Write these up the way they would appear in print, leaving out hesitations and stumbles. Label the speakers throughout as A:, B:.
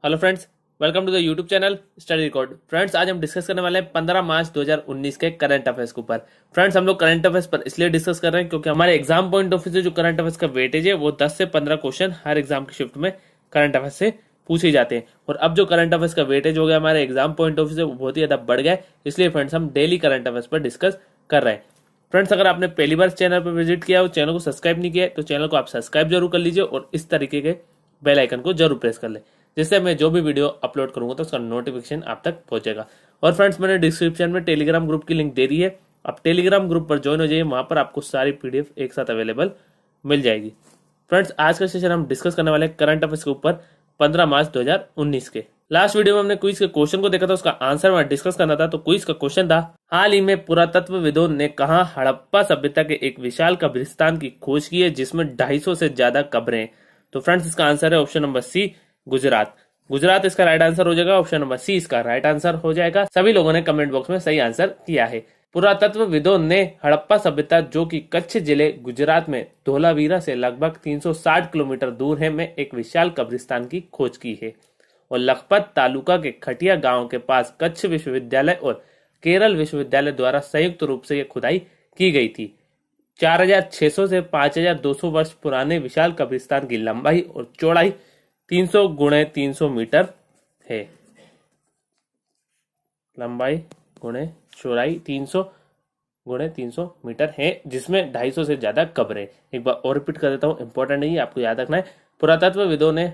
A: Hello friends, welcome to the YouTube channel study record. Friends, आज हम discuss करने वाले हैं 15 मार्च 2019 के करंट अफेयर्स के ऊपर। फ्रेंड्स, हम लोग करंट अफेयर्स पर इसलिए डिस्कस कर रहे हैं क्योंकि हमारे एग्जाम पॉइंट ऑफ व्यू से जो करंट अफेयर्स का वेटेज है वो 10 से 15 क्वेश्चन हर एग्जाम की शिफ्ट में करंट अफेयर्स से पूछे जाते हैं। और अब जो करंट अफेयर्स का वेटेज हो गया हमारे एग्जाम पॉइंट ऑफ व्यू से वो बहुत ही ज्यादा बढ़ गया है, इसलिए फ्रेंड्स हम डेली करंट अफेयर्स पर डिस्कस कर रहे हैं। फ्रेंड्स, अगर आपने पहली बार चैनल पर विजिट किया और चैनल को सब्सक्राइब नहीं किया है तो चैनल को आप सब्सक्राइब जरूर कर लीजिए और इस तरीके के बेल आइकन को जरूर प्रेस कर ले, जिससे मैं जो भी वीडियो अपलोड करूंगा तो उसका नोटिफिकेशन आप तक पहुंचेगा। और फ्रेंड्स, मैंने डिस्क्रिप्शन में टेलीग्राम ग्रुप की लिंक दे दी है, आप टेलीग्राम ग्रुप पर ज्वाइन हो जाइए, वहां पर आपको सारी पीडीएफ एक साथ अवेलेबल मिल जाएगी। फ्रेंड्स, आज का सेशन हम डिस्कस करने वाले करंट अफेयर्स के ऊपर 15 मार्च 2019 के। लास्ट वीडियो में हमने क्विज के क्वेश्चन को देखा था, उसका आंसर वहां डिस्कस करना था। तो क्विज का क्वेश्चन था, हाल ही में पुरातत्वविदों ने कहां हड़प्पा सभ्यता के एक विशाल कब्रिस्तान की खोज की है जिसमें 250 से ज्यादा कब्रें हैं। तो फ्रेंड्स, इसका आंसर है option number C, Gujarat. Gujarat इसका राइट आंसर हो जाएगा। ऑप्शन नंबर सी इसका राइट आंसर हो जाएगा। सभी लोगों ने कमेंट बॉक्स में सही आंसर किया है। पुरातत्वविदों ने हड़प्पा सभ्यता जो कि कच्छ जिले गुजरात में धोलावीरा से लगभग 360 किलोमीटर दूर है में एक विशाल कब्रिस्तान की खोज की है। और लखपत तालुका के खटिया गांव के पास कच्छ विश्वविद्यालय और केरल विश्वविद्यालय द्वारा संयुक्त रूप से यह खुदाई की गई थी। 4600 से 5200 वर्ष पुराने विशाल कब्रिस्तान की लंबाई और चौड़ाई 300 गुणे 300 मीटर है। लंबाई गुणे चौड़ाई 300 गुणे 300 मीटर है, जिसमें 250 से ज्यादा कब्रें। एक बार और रिपीट कर देता हूँ, इंपॉर्टेंट नहीं है, आपको याद रखना है। पुरातत्वविदों ने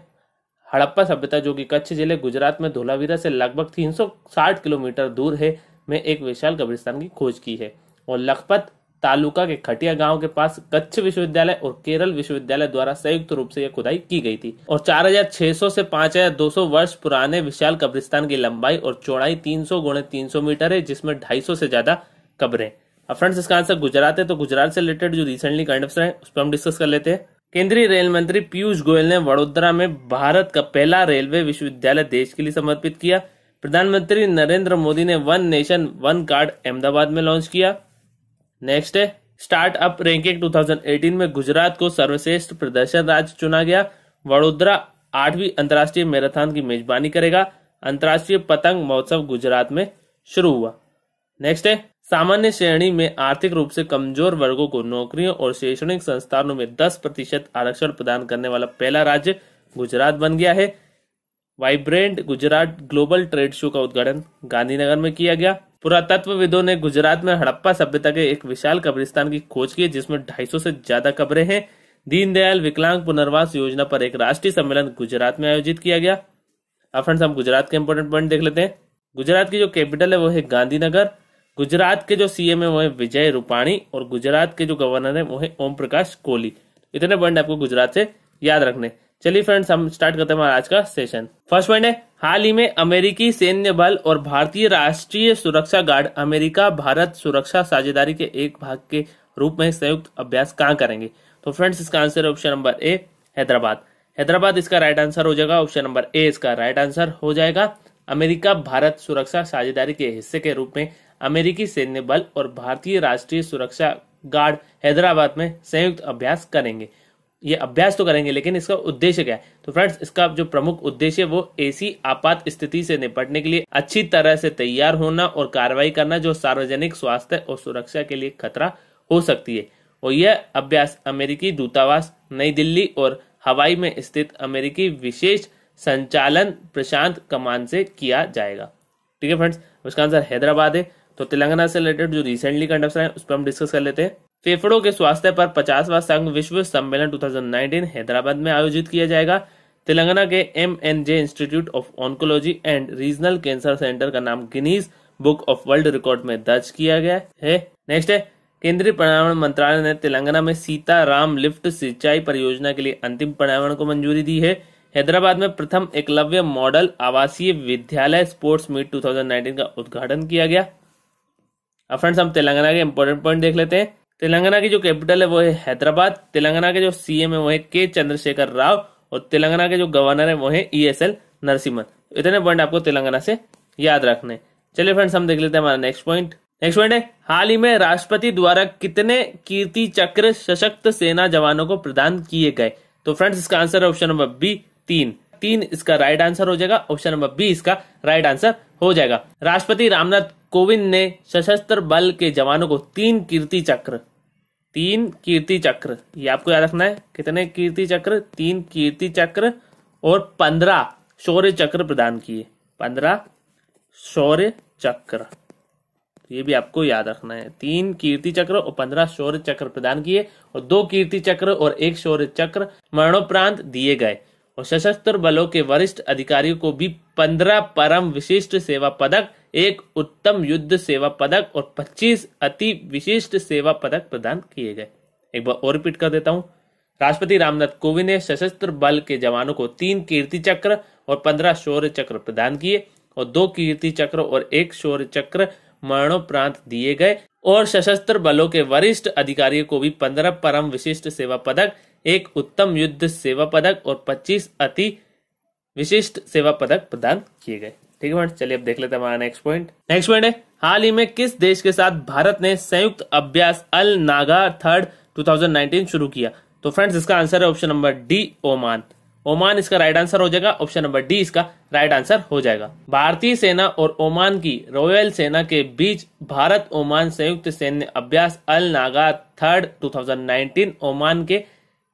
A: हड़प्पा सभ्यता जो कि कच्छ जिले गुजरात में धोलावीरा से लगभग 360 किलोमीटर दूर है में एक विशाल कब्रिस्तान की खोज की है। और लखपत तालुका के खटिया गांव के पास कच्छ विश्वविद्यालय और केरल विश्वविद्यालय द्वारा संयुक्त रूप से यह खुदाई की गई थी। और 4600 से 5200 वर्ष पुराने विशाल कब्रिस्तान की लंबाई और चौड़ाई 300 गुणे 300 मीटर है, जिसमें 250 से ज्यादा कब्रें। अब फ्रेंड्स, इसका आंसर गुजरात है। तो गुजरात से रिलेटेड जो रिसेंटली करंट अफेयर है उस पर हम डिस्कस कर लेते हैं। केंद्रीय रेल मंत्री पीयूष गोयल ने वडोदरा में भारत का पहला रेलवे विश्वविद्यालय देश के लिए समर्पित किया। प्रधानमंत्री नरेंद्र मोदी ने one nation one card Ahmedabad में लॉन्च किया। नेक्स्ट है, स्टार्टअप रैंकिंग 2018 में गुजरात को सर्वश्रेष्ठ प्रदर्शन राज्य चुना गया। वडोदरा 8वीं अंतर्राष्ट्रीय मैराथन की मेजबानी करेगा। अंतर्राष्ट्रीय पतंग महोत्सव गुजरात में शुरू हुआ। नेक्स्ट है, सामान्य श्रेणी में आर्थिक रूप से कमजोर वर्गों को नौकरियों और शैक्षणिक संस्थानों में 10% आरक्षण प्रदान करने वाला पहला राज्य गुजरात बन गया है। Vibrant Gujarat global trade show का उद्घाटन गांधीनगर में किया गया। पुरातत्वविदों ने गुजरात में हड़प्पा सभ्यता के एक विशाल कब्रिस्तान की खोज की जिसमें 250 से ज्यादा कब्रें हैं। दीनदयाल विकलांग पुनर्वास योजना पर एक राष्ट्रीय सम्मेलन गुजरात में आयोजित किया गया। अब फ्रेंड्स, हम गुजरात के इंपोर्टेंट पॉइंट देख लेते हैं। गुजरात की जो कैपिटल है वो है गांधीनगर। गुजरात के जो सीएम है वो है विजय रूपाणी और गुजरात के जो गवर्नर है वो है ओम प्रकाश कोहली। इतने पॉइंट आपको गुजरात से याद रखने। चलिए फ्रेंड्स, हम स्टार्ट करते हैं आज का सेशन। फर्स्ट पॉइंट है, हाल ही में अमेरिकी सैन्य बल और भारतीय राष्ट्रीय सुरक्षा गार्ड अमेरिका भारत सुरक्षा साझेदारी के एक भाग के रूप में संयुक्त अभ्यास कहां करेंगे? तो फ्रेंड्स, इसका आंसर है option number A, Hyderabad. Hyderabad इसका राइट आंसर हो जाएगा। ऑप्शन नंबर ए इसका राइट आंसर हो जाएगा। अमेरिका भारत सुरक्षा साझेदारी के हिस्से के रूप में अमेरिकी सैन्य बल और भारतीय राष्ट्रीय सुरक्षा गार्ड हैदराबाद में संयुक्त अभ्यास करेंगे। ये अभ्यास तो करेंगे, लेकिन इसका उद्देश्य क्या है? तो फ्रेंड्स, इसका जो प्रमुख उद्देश्य है वो ऐसी आपात स्थिति से निपटने के लिए अच्छी तरह से तैयार होना और कार्रवाई करना जो सार्वजनिक स्वास्थ्य और सुरक्षा के लिए खतरा हो सकती है। और यह अभ्यास अमेरिकी दूतावास नई दिल्ली और हवाई में स्थित अमेरिकी विशेष संचालन प्रशांत कमान से किया जाएगा। ठीक है फ्रेंड्स, उसका आंसर हैदराबाद है। तो तेलंगाना से रिलेटेड जो रिसेंटली करंट अफेयर है उस पर हम डिस्कस कर लेते हैं। फेफड़ों के स्वास्थ्य पर 50वां संघ विश्व सम्मेलन 2019 हैदराबाद में आयोजित किया जाएगा। तेलंगाना के MNJ institute of oncology and regional cancer centre का नाम Guinness book of world record में दर्ज किया गया है। नेक्स्ट है, केंद्रीय पर्यावरण मंत्रालय ने तेलंगाना में सीताराम लिफ्ट सिंचाई परियोजना के लिए अंतिम पर्यावरण को मंजूरी दी है। हैदराबाद में प्रथम एकलव्य मॉडल आवासीय विद्यालय स्पोर्ट्स मीट 2019 का उद्घाटन किया गया। अब फ्रेंड्स, हम तेलंगाना के इंपॉर्टेंट पॉइंट देख लेते हैं। तेलंगाना की जो कैपिटल है वो है हैदराबाद। तेलंगाना के जो सीएम है वो है के चंद्रशेखर राव और तेलंगाना के जो गवर्नर है वो है ESL नरसिम्हन। इतने पॉइंट आपको तेलंगाना से याद रखने। चलिए फ्रेंड्स, हम देख लेते हैं हमारा नेक्स्ट पॉइंट। नेक्स्ट पॉइंट है, हाल ही में राष्ट्रपति द्वारा कितने कीर्ति चक्र सशक्त सेना जवानों को प्रदान किए गए? तो फ्रेंड्स, इसका आंसर है ऑप्शन नंबर बी, 3। 3 इसका राइट आंसर हो जाएगा। ऑप्शन नंबर बी इसका राइट आंसर हो जाएगा। राष्ट्रपति रामनाथ कोविंद ने सशस्त्र बल के जवानों को 3 कीर्ति चक्र, ये आपको याद रखना है। कितने कीर्ति चक्र? 3 कीर्ति चक्र और 15 शौर्य चक्र प्रदान किए। 15 शौर्य चक्र, ये भी आपको याद रखना है। 3 कीर्ति चक्र और 15 शौर्य चक्र प्रदान किए और 2 कीर्ति चक्र और 1 शौर्य चक्र मरणोपरांत दिए गए। और सशस्त्र बलों के वरिष्ठ अधिकारियों को भी 15 परम विशिष्ट सेवा पदक, 1 उत्तम युद्ध सेवा पदक और 25 अति विशिष्ट सेवा पदक प्रदान किए गए। एक बार और रिपीट कर देता हूं। राष्ट्रपति रामनाथ कोविंद ने सशस्त्र बल के जवानों को 3 कीर्ति चक्र और 15 शौर्य चक्र प्रदान किए और 2 कीर्ति चक्र और 1 शौर्य चक्र मरणोपरांत दिए गए। और सशस्त्र बलों के वरिष्ठ अधिकारियों को भी 15 परम विशिष्ट सेवा पदक, 1 उत्तम युद्ध सेवा पदक और 25 अति विशिष्ट सेवा पदक प्रदान किए गए। ठीक है फ्रेंड्स, चलिए अब देख लेते हैं हमारा नेक्स्ट पॉइंट है, हाल ही में किस देश के साथ भारत ने संयुक्त अभ्यास अल नागा 3 2019 शुरू किया? तो फ्रेंड्स इसका आंसर है option number D, Oman. Oman इसका राइट आंसर हो जाएगा। ऑप्शन नंबर डी इसका राइट आंसर हो जाएगा। भारतीय सेना और ओमान की रॉयल सेना के बीच भारत ओमान संयुक्त सैन्य अभ्यास अल नागा 3 2019 ओमान के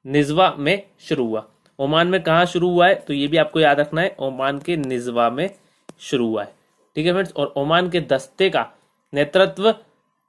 A: निज़वा में शुरू हुआ। ओमान में कहा शुरू हुआ है? तो ये भी आपको याद रखना है, ओमान के निज़वा में शुरू हुआ है। ठीक है फ्रेंड्स, और ओमान के दस्ते का नेतृत्व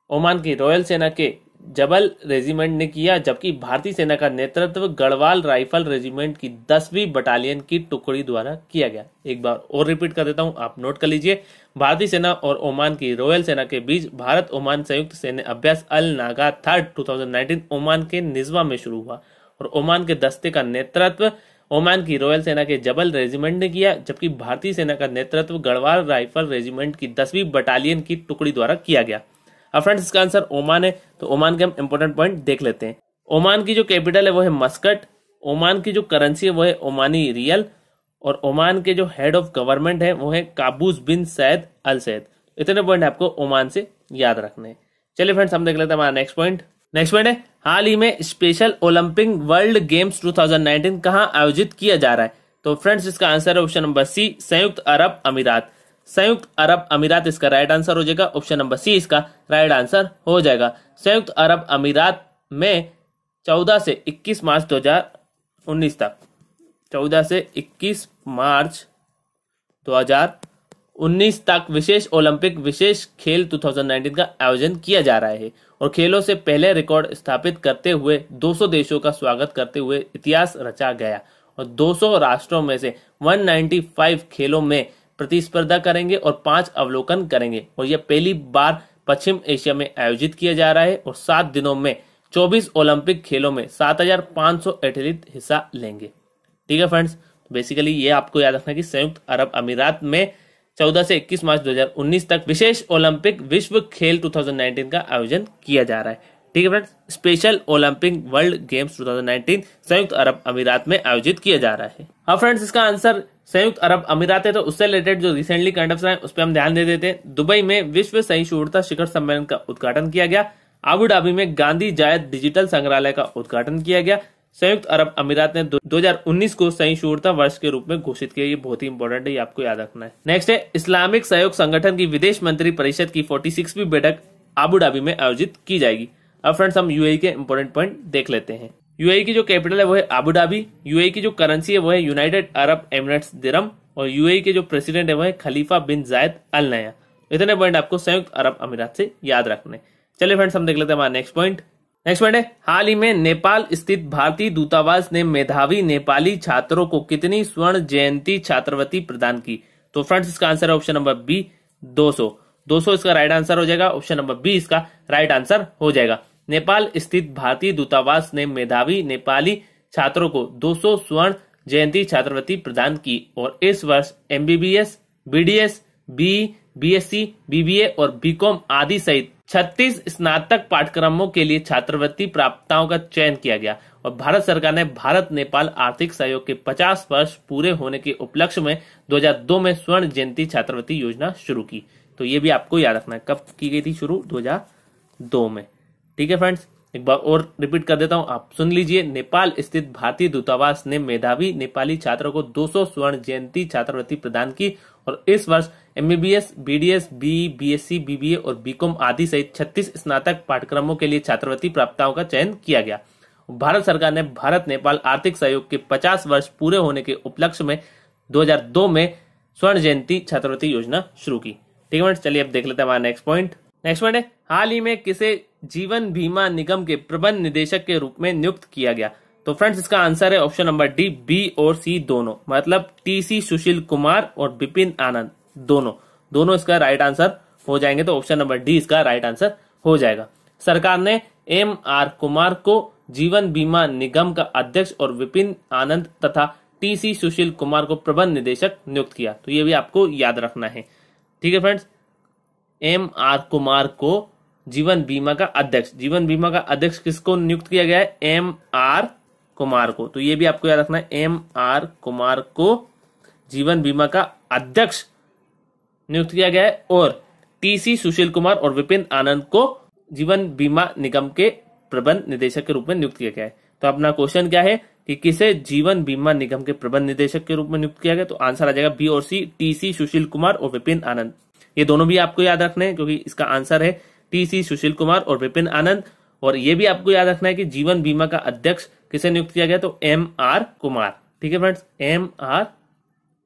A: ओमान की रॉयल सेना के जबल रेजिमेंट ने किया, जबकि भारतीय सेना का नेतृत्व गढ़वाल राइफल रेजिमेंट की 10वीं बटालियन की टुकड़ी द्वारा किया गया। एक बार और रिपीट कर देता हूं, आप नोट कर लीजिए। भारतीय सेना और ओमान की रॉयल सेना के बीच भारत ओमान संयुक्त सैन्य अभ्यास अल नागा 3 2019 ओमान के निज़वा में शुरू हुआ और ओमान के दस्ते का नेतृत्व ओमान की रॉयल सेना के जबल रेजिमेंट ने किया, जबकि भारतीय सेना का नेतृत्व गढ़वाल राइफल रेजिमेंट की 10वीं बटालियन की टुकड़ी द्वारा किया गया। अब फ्रेंड्स इसका आंसर ओमान है, तो ओमान के हम इंपॉर्टेंट पॉइंट देख लेते हैं। ओमान की जो कैपिटल है वो है मस्कट, ओमान की जो करेंसी है वो है ओमानी रियल और ओमान के जो हेड ऑफ गवर्नमेंट है वो है काबूस बिन सैद अल सैद। इतने पॉइंट आपको ओमान से याद रखने हैं। चलिए फ्रेंड्स हम देख लेते हैं हमारा नेक्स्ट पॉइंट है, हाल ही में स्पेशल ओलंपिक वर्ल्ड गेम्स 2019 कहाँ आयोजित किया जा रहा है? तो फ्रेंड्स इसका आंसर है ऑप्शन नंबर सी, संयुक्त अरब अमीरात। संयुक्त अरब अमीरात इसका राइट आंसर हो जाएगा। ऑप्शन नंबर सी इसका राइट आंसर हो जाएगा। संयुक्त अरब अमीरात में 14 से 21 मार्च 2019 तक 14 से 21 मार्च 2019 तक विशेष ओलंपिक विशेष खेल 2019 का आयोजन किया जा रहा है और खेलों से पहले रिकॉर्ड स्थापित करते हुए 200 देशों का स्वागत करते हुए इतिहास रचा गया और 200 राष्ट्रों में से 195 खेलों में प्रतिस्पर्धा करेंगे और 5 अवलोकन करेंगे और यह पहली बार पश्चिम एशिया में आयोजित किया जा रहा है और 7 दिनों में 24 ओलंपिक खेलों में 7,500 एथलीट हिस्सा लेंगे। ठीक है फ्रेंड्स, बेसिकली ये आपको याद रखना है कि संयुक्त अरब अमीरात में 14 से 21 मार्च 2019 तक विशेष ओलंपिक विश्व खेल 2019 का आयोजन किया जा रहा है। ठीक है friends, special Olympic world games 2019 संयुक्त अरब अमीरात में आयोजित किया जा रहा है। हाँ फ्रेंड्स, इसका आंसर संयुक्त अरब अमीरात है, तो उससे रिलेटेड जो रिसेंटली करंट अफेयर है उस पर हम ध्यान दे देते हैं। दुबई में विश्व सहिष्णुता शिखर सम्मेलन का उद्घाटन किया गया। अबू धाबी में गांधी जायद डिजिटल संग्रहालय का उद्घाटन किया गया। संयुक्त अरब अमीरात ने 2019 को सहिष्णुता वर्ष के रूप में घोषित किया। ये बहुत ही इंपॉर्टेंट है, ये आपको याद रखना है। नेक्स्ट है, इस्लामिक सहयोग संगठन की विदेश मंत्री परिषद की 46वीं बैठक अबू धाबी में आयोजित की जाएगी। अब फ्रेंड्स हम यूएई के इंपॉर्टेंट पॉइंट देख लेते हैं। यूएई की जो कैपिटल है वो है अबू धाबी, यूएई की जो करेंसी है वो है यूनाइटेड अरब एमिरेट्स दिरहम और यूएई के जो प्रेसिडेंट है वो है खलीफा बिन जायद अल नया। इतने पॉइंट आपको संयुक्त अरब अमीरात से याद रखने। चलिए फ्रेंड्स हम देख लेते हैं हमारा नेक्स्ट पॉइंट है, हाल ही में नेपाल स्थित भारतीय दूतावास ने मेधावी नेपाली छात्रों को कितनी स्वर्ण जयंती छात्रवृत्ति प्रदान की? तो फ्रेंड्स इसका आंसर है ऑप्शन नंबर बी, 200 इसका राइट आंसर हो जाएगा। ऑप्शन नंबर बी इसका राइट आंसर हो जाएगा। नेपाल स्थित भारतीय दूतावास ने मेधावी नेपाली छात्रों को 200 स्वर्ण जयंती छात्रवृत्ति प्रदान की और इस वर्ष MBBS, BDS, BE, BSc, BBA और बीकॉम आदि सहित 36 स्नातक पाठ्यक्रमों के लिए छात्रवृत्ति प्राप्ताओं का चयन किया गया और भारत सरकार ने भारत नेपाल आर्थिक सहयोग के 50 वर्ष पूरे होने के उपलक्ष्य में 2002 में स्वर्ण जयंती छात्रवृत्ति योजना शुरू की। तो ये भी आपको याद रखना है, कब की गई थी शुरू? 2002 में। ठीक है फ्रेंड्स, एक बार और रिपीट कर देता हूं, आप सुन लीजिए। नेपाल स्थित भारतीय दूतावास ने मेधावी नेपाली छात्रों को 200 स्वर्ण जयंती छात्रवृत्ति प्रदान की और इस वर्ष MBBS, BDS, B, BSc, BBA और बीकॉम आदि सहित 36 स्नातक पाठ्यक्रमों के लिए छात्रवृत्ति प्राप्ताओं का चयन किया गया। भारत सरकार ने भारत नेपाल आर्थिक सहयोग के 50 वर्ष पूरे होने के उपलक्ष्य में 2002 में स्वर्ण जयंती छात्रवृत्ति योजना शुरू की। ठीक है, चलिए अब देख लेते हैं हमारा नेक्स्ट पॉइंट। नेक्स्ट पॉइंट है, हाल ही में किसे जीवन बीमा निगम के प्रबंध निदेशक के रूप में नियुक्त किया गया? तो फ्रेंड्स इसका आंसर है ऑप्शन नंबर डी, बी और सी दोनों, मतलब टीसी सुशील कुमार और विपिन आनंद, दोनों इसका राइट आंसर हो जाएंगे। तो ऑप्शन नंबर डी इसका राइट आंसर हो जाएगा। सरकार ने एम आर कुमार को जीवन बीमा निगम का अध्यक्ष और विपिन आनंद तथा टीसी सुशील कुमार को प्रबंध निदेशक नियुक्त किया। तो ये भी आपको याद रखना है। ठीक है फ्रेंड्स, एम आर कुमार को जीवन बीमा का अध्यक्ष, जीवन बीमा का अध्यक्ष किसको नियुक्त किया गया है? एम आर कुमार को। तो ये भी आपको याद रखना है, एम आर कुमार को जीवन बीमा का अध्यक्ष नियुक्त किया गया है और टीसी सुशील कुमार और विपिन आनंद को जीवन बीमा निगम के प्रबंध निदेशक के रूप में नियुक्त किया गया है। तो अपना क्वेश्चन क्या है कि किसे जीवन बीमा निगम के प्रबंध निदेशक के रूप में नियुक्त किया गया? तो आंसर आ जाएगा बी और सी, टीसी सुशील कुमार और विपिन आनंद। ये दोनों भी आपको याद रखने हैं क्योंकि इसका आंसर है टीसी सुशील कुमार और विपिन आनंद। और ये भी आपको याद रखना है कि जीवन बीमा का अध्यक्ष किसे नियुक्त किया गया? तो एम आर कुमार। ठीक है फ्रेंड्स, एम आर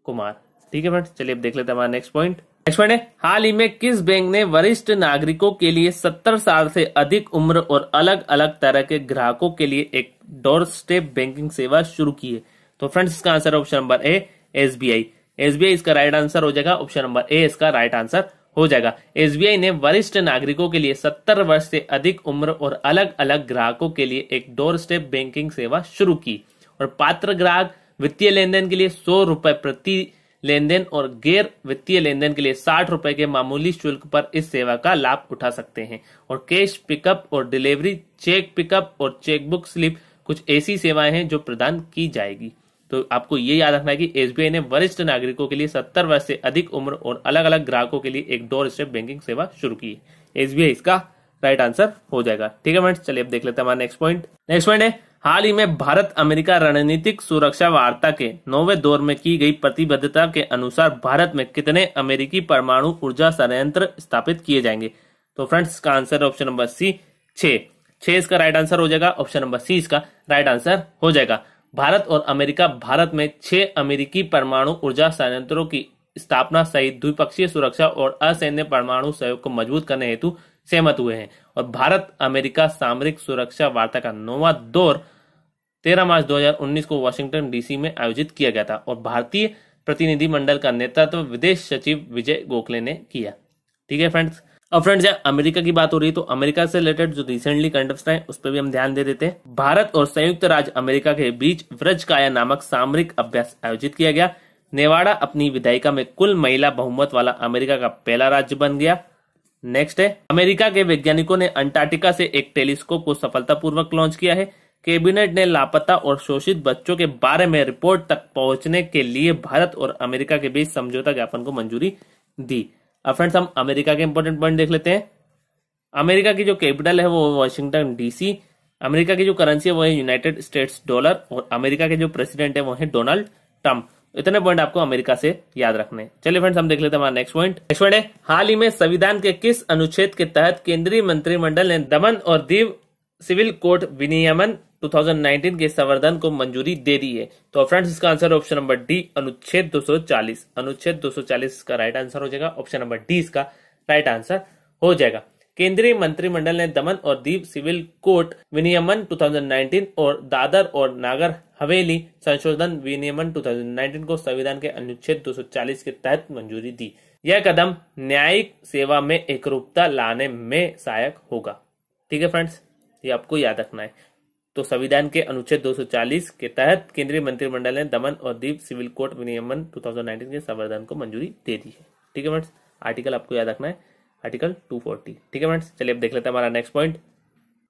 A: कुमार। ठीक है फ्रेंड्स, चलिए अब देख लेते हैं हमारा नेक्स्ट पॉइंट। नेक्स्ट पॉइंट है, हाल ही में किस बैंक ने वरिष्ठ नागरिकों के लिए 70 साल से अधिक उम्र और अलग अलग तरह के ग्राहकों के लिए एक डोर स्टेप बैंकिंग सेवा शुरू की है? तो फ्रेंड्स इसका answer option number A, SBI. SBI इसका राइट आंसर हो जाएगा। ऑप्शन नंबर ए इसका राइट आंसर हो जाएगा। एसबीआई ने वरिष्ठ नागरिकों के लिए 70 वर्ष से अधिक उम्र और अलग अलग ग्राहकों के लिए एक डोर स्टेप बैंकिंग सेवा शुरू की और पात्र ग्राहक वित्तीय लेनदेन के लिए 100 रुपए प्रति लेनदेन और गैर वित्तीय लेनदेन के लिए 60 रुपए के मामूली शुल्क पर इस सेवा का लाभ उठा सकते हैं। और कैश पिकअप और डिलीवरी, चेक पिकअप और चेकबुक स्लिप कुछ ऐसी सेवाएं हैं जो प्रदान की जाएगी। तो आपको ये याद रखना है कि एसबीआई ने वरिष्ठ नागरिकों के लिए 70 वर्ष से अधिक उम्र और अलग अलग ग्राहकों के लिए एक डोर स्टेप बैंकिंग सेवा शुरू की है। एसबीआई इसका राइट आंसर हो जाएगा। ठीक है फ्रेंड्स, चलिए अब देख लेते हैं हमारा नेक्स्ट पॉइंट। नेक्स्ट पॉइंट है, हाल ही में भारत अमेरिका रणनीतिक सुरक्षा वार्ता के 9वें दौर में की गई प्रतिबद्धता के अनुसार भारत में कितने अमेरिकी परमाणु ऊर्जा संयंत्र स्थापित किए जाएंगे? तो फ्रेंड्स इसका आंसर ऑप्शन नंबर सी, 6 इसका राइट आंसर हो जाएगा। ऑप्शन नंबर सी इसका राइट आंसर हो जाएगा। भारत और अमेरिका भारत में 6 अमेरिकी परमाणु ऊर्जा संयंत्रों की स्थापना सहित द्विपक्षीय सुरक्षा और असैन्य परमाणु सहयोग को मजबूत करने हेतु सहमत हुए हैं। और भारत अमेरिका सामरिक सुरक्षा वार्ता का 9वां दौर 13 मार्च 2019 को वाशिंगटन डीसी में आयोजित किया गया था और भारतीय प्रतिनिधि मंडल का नेतृत्व विदेश सचिव विजय गोखले ने किया। ठीक है फ्रेंड्स, अब फ्रेंड्स यहाँ अमेरिका की बात हो रही है तो अमेरिका से रिलेटेड जो रिसेंटली करंट अफेयर्स है उस पर भी हम ध्यान दे देते हैं। भारत और संयुक्त राज्य अमेरिका के बीच व्रजकाया नामक सामरिक अभ्यास आयोजित किया गया। नेवाड़ा अपनी विधायिका में कुल महिला बहुमत वाला अमेरिका का पहला राज्य बन गया। नेक्स्ट है, अमेरिका के वैज्ञानिकों ने अंटार्कटिका से एक टेलीस्कोप को सफलतापूर्वक लॉन्च किया है। कैबिनेट ने लापता और शोषित बच्चों के बारे में रिपोर्ट तक पहुंचने के लिए भारत और अमेरिका के बीच समझौता ज्ञापन को मंजूरी दी। अब फ्रेंड्स हम अमेरिका के इंपॉर्टेंट पॉइंट देख लेते हैं। अमेरिका की जो कैपिटल है वो वाशिंगटन डीसी, अमेरिका की जो करेंसी है वो है यूनाइटेड स्टेट्स डॉलर और अमेरिका के जो प्रेसिडेंट है वो है डोनाल्ड ट्रंप। इतने पॉइंट आपको अमेरिका से याद रखने। चलिए फ्रेंड्स हम देख लेते हैं हमारा नेक्स्ट पॉइंट। नेक्स्ट पॉइंट है, हाल ही में संविधान के किस अनुच्छेद के तहत केंद्रीय मंत्रिमंडल ने दमन और दीव सिविल कोड विनियमन 2019 के संवर्धन को मंजूरी दे दी है? तो फ्रेंड्स इसका आंसर ऑप्शन नंबर डी, अनुच्छेद 240। अनुच्छेद 240 का राइट आंसर हो जाएगा। ऑप्शन नंबर डी इसका राइट आंसर हो जाएगा। केंद्रीय मंत्रिमंडल ने दमन और दीव सिविल कोड विनियमन 2019 और दादर और नागर हवेली संशोधन विनियमन 2019 को संविधान के अनुच्छेद 240 के तहत मंजूरी दी। यह कदम न्यायिक सेवा में एकरूपता लाने में सहायक होगा। ठीक है फ्रेंड्स, ये आपको याद रखना है। तो संविधान के अनुच्छेद 240 के तहत केंद्रीय मंत्रिमंडल ने दमन और दीव सिविल कोड विनियमन 2019 के संवर्धन को मंजूरी दे दी है। ठीक है फ्रेंड्स, आर्टिकल आपको याद रखना है, आर्टिकल 240। ठीक है फ्रेंड्स, चलिए अब देख लेते हैं हमारा नेक्स्ट पॉइंट।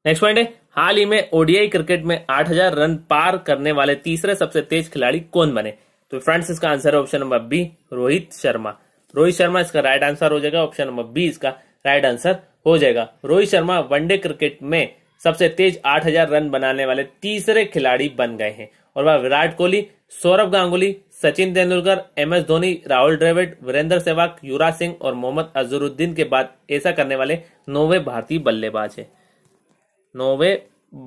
A: नेक्स्ट पॉइंट है, हाल ही में ओडीआई क्रिकेट में 8000 रन पार करने वाले तीसरे सबसे तेज खिलाड़ी कौन बने? तो फ्रेंड्स इसका आंसर है option number B, Rohit Sharma. Rohit Sharma इसका राइट आंसर हो जाएगा। ऑप्शन नंबर बी इसका राइट आंसर हो जाएगा। रोहित शर्मा वनडे क्रिकेट में सबसे तेज 8,000 रन बनाने वाले तीसरे खिलाड़ी बन गए हैं। और वह विराट कोहली, सौरव गांगुली, सचिन तेंदुलकर, MS धोनी, राहुल द्रविड़, वीरेंद्र सहवाग, युवराज सिंह और मोहम्मद अजहरुद्दीन के बाद ऐसा करने वाले 9वें भारतीय बल्लेबाज हैं। 9वें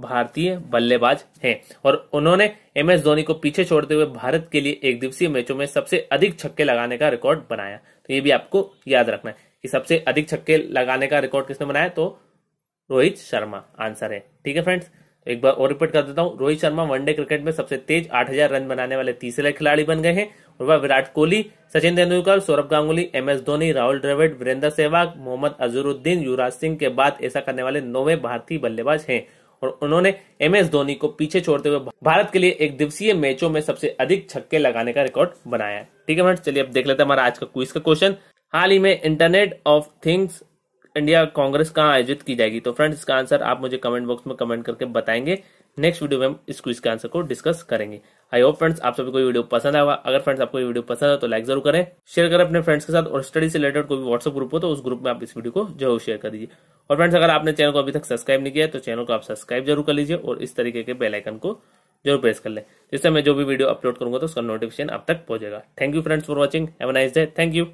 A: भारतीय बल्लेबाज हैं और उन्होंने MS धोनी को पीछे छोड़ते हुए भारत के लिए एक दिवसीय मैचों में सबसे अधिक छक्के लगाने का रिकॉर्ड बनाया। तो ये भी आपको याद रखना है कि सबसे अधिक छक्के लगाने का रिकॉर्ड किसने बनाया, तो रोहित शर्मा आंसर है। ठीक है फ्रेंड्स, तो एक बार और रिपीट कर देता हूं, रोहित शर्मा वनडे क्रिकेट में सबसे तेज 8,000 रन बनाने वाले तीसरे खिलाड़ी बन गए हैं। और वह विराट कोहली, सचिन तेंदुलकर, सौरभ गांगुली, MS धोनी, राहुल द्रविड़, वीरेंद्र सहवाग, मोहम्मद अजहरुद्दीन, युवराज सिंह के बाद ऐसा करने वाले 9वें भारतीय बल्लेबाज हैं। और उन्होंने MS धोनी को पीछे छोड़ते हुए भारत के लिए एक दिवसीय मैचों में सबसे अधिक छक्के लगाने का रिकॉर्ड बनाया है। ठीक है फ्रेंड्स, चलिए अब देख लेते हैं हमारा आज का क्विज का क्वेश्चन। हाल ही में internet of things India Congress कहाँ आयोजित की जाएगी? तो फ्रेंड्स, इसका आंसर आप मुझे कमेंट बॉक्स में कमेंट करके बताएंगे। नेक्स्ट वीडियो में हम इस क्विज के आंसर को डिस्कस करेंगे। आई होप फ्रेंड्स आप सभी को वीडियो पसंद आएगा। अगर फ्रेंड्स आपको ये वीडियो पसंद है तो लाइक जरूर करें, शेयर करें अपने फ्रेंड्स के साथ, और स्टडी से रिलेटेड कोई भी व्हाट्सएप ग्रुप हो तो उस ग्रुप में आप इस वीडियो को जरूर शेयर कर दीजिए। और फ्रेंड्स, अगर आपने चैनल को अभी तक सब्सक्राइब नहीं किया है तो चैनल को आप सब्सक्राइब जरूर कर लीजिए और इस तरीके के बेल आइकन को जरूर प्रेस कर लें, जिससे मैं जो भी वीडियो अपलोड करूंगा तो उसका नोटिफिकेशन आप तक पहुंचेगा। Thank you friends for watching, have a nice day, thank you.